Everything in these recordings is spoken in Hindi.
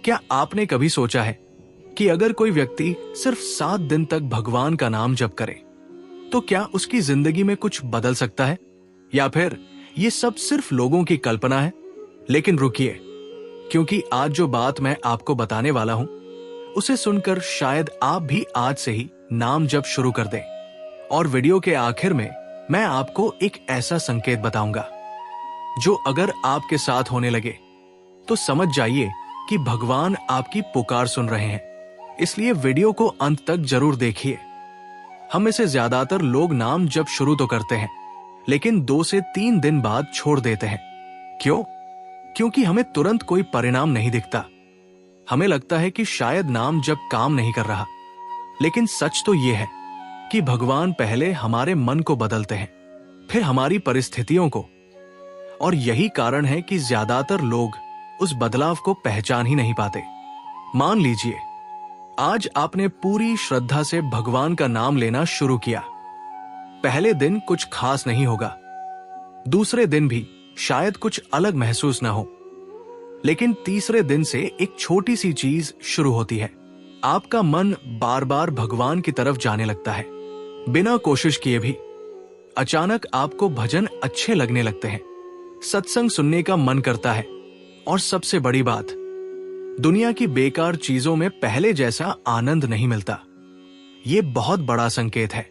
क्या आपने कभी सोचा है कि अगर कोई व्यक्ति सिर्फ 7 दिन तक भगवान का नाम जप करे तो क्या उसकी जिंदगी में कुछ बदल सकता है? या फिर ये सब सिर्फ लोगों की कल्पना है? लेकिन रुकिए, क्योंकि आज जो बात मैं आपको बताने वाला हूं उसे सुनकर शायद आप भी आज से ही नाम जप शुरू कर दें। और वीडियो के आखिर में मैं आपको एक ऐसा संकेत बताऊंगा जो अगर आपके साथ होने लगे तो समझ जाइए कि भगवान आपकी पुकार सुन रहे हैं। इसलिए वीडियो को अंत तक जरूर देखिए। हम में से ज्यादातर लोग नाम जप शुरू तो करते हैं, लेकिन 2 से 3 दिन बाद छोड़ देते हैं। क्यों? क्योंकि हमें तुरंत कोई परिणाम नहीं दिखता। हमें लगता है कि शायद नाम जप काम नहीं कर रहा। लेकिन सच तो यह है कि भगवान पहले हमारे मन को बदलते हैं, फिर हमारी परिस्थितियों को। और यही कारण है कि ज्यादातर लोग उस बदलाव को पहचान ही नहीं पाते। मान लीजिए आज आपने पूरी श्रद्धा से भगवान का नाम लेना शुरू किया। पहले दिन कुछ खास नहीं होगा, दूसरे दिन भी शायद कुछ अलग महसूस ना हो, लेकिन तीसरे दिन से एक छोटी सी चीज शुरू होती है। आपका मन बार बार भगवान की तरफ जाने लगता है, बिना कोशिश किए भी। अचानक आपको भजन अच्छे लगने लगते हैं, सत्संग सुनने का मन करता है, और सबसे बड़ी बात, दुनिया की बेकार चीजों में पहले जैसा आनंद नहीं मिलता। ये बहुत बड़ा संकेत है,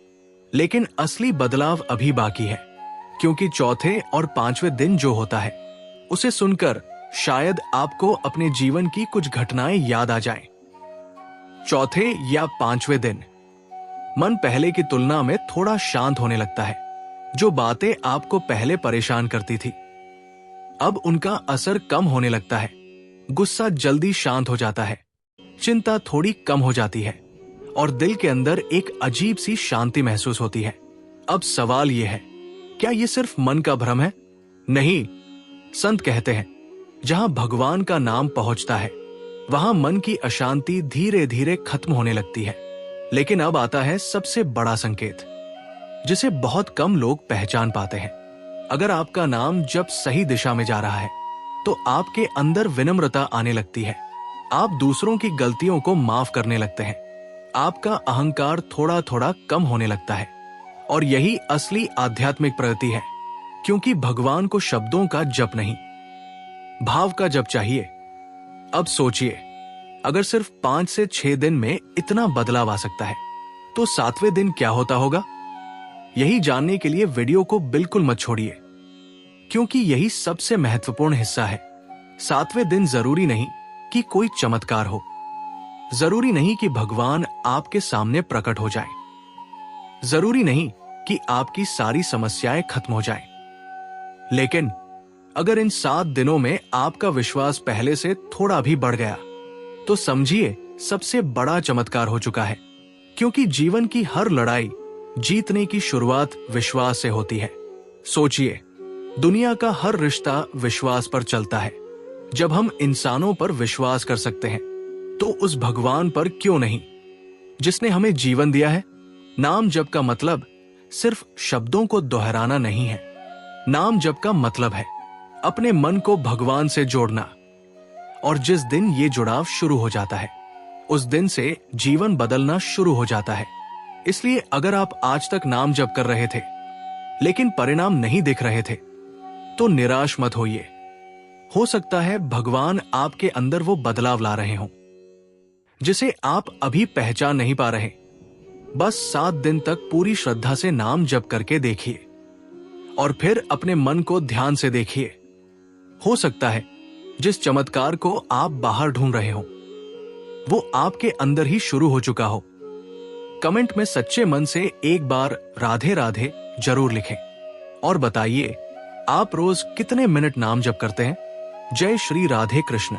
लेकिन असली बदलाव अभी बाकी है। क्योंकि चौथे और 5वें दिन जो होता है उसे सुनकर शायद आपको अपने जीवन की कुछ घटनाएं याद आ जाएं। चौथे या 5वें दिन मन पहले की तुलना में थोड़ा शांत होने लगता है। जो बातें आपको पहले परेशान करती थी अब उनका असर कम होने लगता है। गुस्सा जल्दी शांत हो जाता है, चिंता थोड़ी कम हो जाती है, और दिल के अंदर एक अजीब सी शांति महसूस होती है। अब सवाल यह है, क्या यह सिर्फ मन का भ्रम है? नहीं, संत कहते हैं जहां भगवान का नाम पहुंचता है वहां मन की अशांति धीरे धीरे खत्म होने लगती है। लेकिन अब आता है सबसे बड़ा संकेत, जिसे बहुत कम लोग पहचान पाते हैं। अगर आपका नाम जब सही दिशा में जा रहा है तो आपके अंदर विनम्रता आने लगती है। आप दूसरों की गलतियों को माफ करने लगते हैं। आपका अहंकार थोड़ा थोड़ा कम होने लगता है। और यही असली आध्यात्मिक प्रगति है, क्योंकि भगवान को शब्दों का जप नहीं, भाव का जप चाहिए। अब सोचिए, अगर सिर्फ 5 से 6 दिन में इतना बदलाव आ सकता है तो 7वें दिन क्या होता होगा? यही जानने के लिए वीडियो को बिल्कुल मत छोड़िए, क्योंकि यही सबसे महत्वपूर्ण हिस्सा है। 7वें दिन जरूरी नहीं कि कोई चमत्कार हो, जरूरी नहीं कि भगवान आपके सामने प्रकट हो जाए, जरूरी नहीं कि आपकी सारी समस्याएं खत्म हो जाएं। लेकिन अगर इन 7 दिनों में आपका विश्वास पहले से थोड़ा भी बढ़ गया तो समझिए सबसे बड़ा चमत्कार हो चुका है। क्योंकि जीवन की हर लड़ाई जीतने की शुरुआत विश्वास से होती है। सोचिए, दुनिया का हर रिश्ता विश्वास पर चलता है। जब हम इंसानों पर विश्वास कर सकते हैं तो उस भगवान पर क्यों नहीं, जिसने हमें जीवन दिया है। नाम जप का मतलब सिर्फ शब्दों को दोहराना नहीं है। नाम जप का मतलब है अपने मन को भगवान से जोड़ना। और जिस दिन ये जुड़ाव शुरू हो जाता है उस दिन से जीवन बदलना शुरू हो जाता है। इसलिए अगर आप आज तक नाम जप कर रहे थे लेकिन परिणाम नहीं दिख रहे थे तो निराश मत होइए। हो सकता है भगवान आपके अंदर वो बदलाव ला रहे हों जिसे आप अभी पहचान नहीं पा रहे। बस 7 दिन तक पूरी श्रद्धा से नाम जप करके देखिए और फिर अपने मन को ध्यान से देखिए। हो सकता है जिस चमत्कार को आप बाहर ढूंढ रहे हो वो आपके अंदर ही शुरू हो चुका हो। कमेंट में सच्चे मन से एक बार राधे राधे जरूर लिखें और बताइए आप रोज कितने मिनट नाम जप करते हैं। जय श्री राधे कृष्ण।